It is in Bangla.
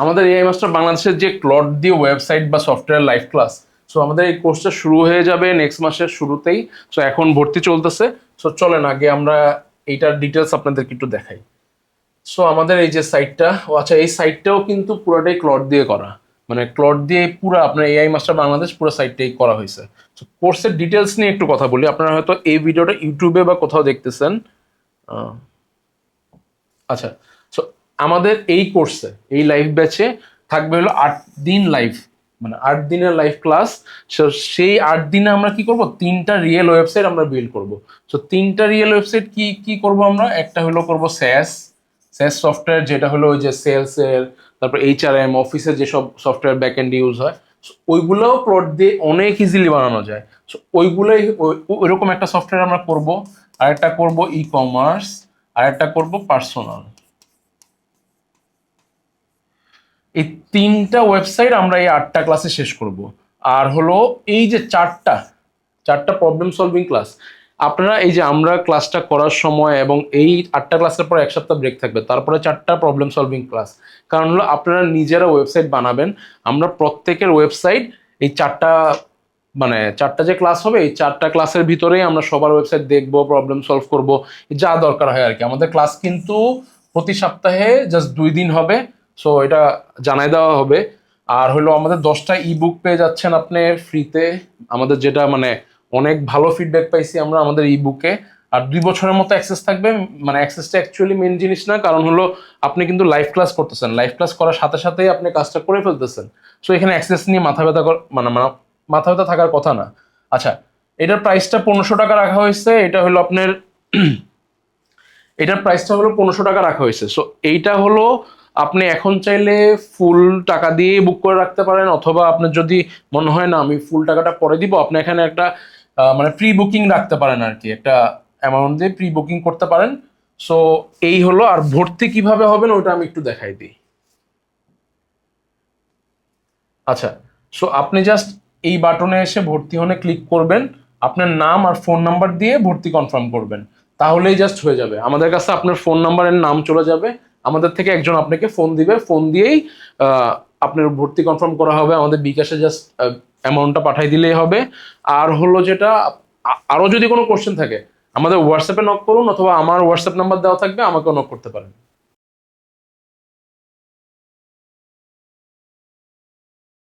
আমাদের এআই মাস্টার বাংলাদেশের যে ক্লড দিয়ে ওয়েবসাইট বা সফটওয়্যার লাইভ ক্লাস, সো আমাদের এই কোর্সটা শুরু হয়ে যাবে নেক্সট মাসের শুরুতেই। সো এখন ভর্তি চলতেছে। সো চলেন আগে আমরা এইটার ডিটেলস আপনাদেরকে একটু দেখাই। সো আমাদের এই যে সাইটটা, ও আচ্ছা, এই সাইটটাও কিন্তু পুরোটাই ক্লড দিয়ে করা, মানে ক্লড দিয়ে পুরো আপনার এআই মাস্টার বাংলাদেশ পুরো সাইটটাই করা হয়েছে। সো কোর্সের ডিটেলস নিয়ে একটু কথা বলি। আপনারা হয়তো এই ভিডিওটা ইউটিউবে বা কোথাও দেখতেছেন। আচ্ছা, সো আমাদের এই কোর্সে এই লাইভ ব্যাচে থাকবে হলো 8 দিন লাইভ, মানে 8 দিনের লাইভ ক্লাস। সেই 8 দিনে আমরা কি করব, 3টা রিয়েল ওয়েবসাইট আমরা বিল্ড করব। সো 3টা রিয়েল ওয়েবসাইট কি কি করব আমরা, একটা হলো করব স্যাস স্যাস সফটওয়্যার, যেটা হলো ওই যে সেলস এর, তারপর এইচআরএম অফিসের যেসব সফটওয়্যার ব্যাকএন্ড ইউজ হয়, ওইগুলোও প্লট দিয়ে অনেক ইজিলি বানানো যায়। সো ওইগুলোই ওইরকম একটা সফটওয়্যার আমরা করব। আর একটা করব ই কমার্স, আর একটা করব পার্সোনাল। এই 3টা ওয়েবসাইট আমরা এই 8টা ক্লাসে শেষ করব। আর হলো এই যে চারটা চারটা প্রবলেম সলভিং ক্লাস, আপনারা এই যে আমরা ক্লাসটা করার সময় এবং এই 8টা ক্লাসের পর 1 সপ্তাহ ব্রেক থাকবে, তারপরে 4টা প্রবলেম সলভিং ক্লাস। কারণ হলো আপনারা নিজেরা ওয়েবসাইট বানাবেন, আমরা প্রত্যেকের ওয়েবসাইট এই চারটা, মানে 4টা যে ক্লাস হবে এই 4টা ক্লাসের ভিতরেই আমরা সবার ওয়েবসাইট দেখবো, প্রবলেম সলভ করব, যা দরকার হয় আর কি। আমাদের ক্লাস কিন্তু প্রতি সপ্তাহে জাস্ট 2 দিন হবে। সো এটা জানাই দেওয়া হবে। আর হলো আমাদের 10টা ই বুক পেয়ে যাচ্ছেন আপনি ফ্রিতে, আমাদের যেটা মানে অনেক ভালো ফিডব্যাক পাইছি আমরা আমাদের ই বুকে। আর 2 বছরের মতো অ্যাক্সেস থাকবে। মানে অ্যাক্সেসটা অ্যাকচুয়ালি মেন জিনিস না, কারণ হলো আপনি কিন্তু লাইভ ক্লাস করতেছেন, লাইভ ক্লাস করার সাথে সাথেই আপনি কাজটা করে ফেলতেছেন। সো এখানে অ্যাক্সেস নিয়ে মাথা ব্যথা থাকার কথা না। আচ্ছা, এটার প্রাইসটা 1500 টাকা রাখা হয়েছে। এটা হলো আপনার এটার প্রাইসটা হলো 1500 টাকা রাখা হয়েছে। সো এইটা হলো আপনি এখন চাইলে ফুল টাকা দিয়ে বুক করে রাখতে পারেন, অথবা আপনার যদি মনে হয় না আমি ফুল টাকাটা পরে দিব, আপনি এখানে একটা মানে প্রি বুকিং রাখতে পারেন আর কি, একটা অ্যামাউন্ট দিয়ে প্রি বুকিং করতে পারেন। সো এই হলো। আর ভর্তি কিভাবে হবেন ওটা আমি একটু দেখাই দিই। আচ্ছা, সো আপনি জাস্ট এই বাটনে এসে ভর্তি হনে ক্লিক করবেন, আপনার নাম আর ফোন নাম্বার দিয়ে ভর্তি কনফার্ম করবেন, তাহলেই জাস্ট হয়ে যাবে। আমাদের কাছে আপনার ফোন নাম্বারের নাম চলে যাবে, আমাদের থেকে একজন আপনাকে ফোন দিবে, ফোন দিয়েই আপনার ভর্তি কনফার্ম করা হবে। আমাদের বিকাশে জাস্ট অ্যামাউন্টটা পাঠিয়ে দিলেই হবে। আর হলো যেটা, আরো যদি কোনো কোশ্চেন থাকে আমাদের হোয়াটসঅ্যাপে নক করুন, অথবা আমার হোয়াটসঅ্যাপ নাম্বার দেওয়া থাকবে, আমাকেও নক করতে পারেন।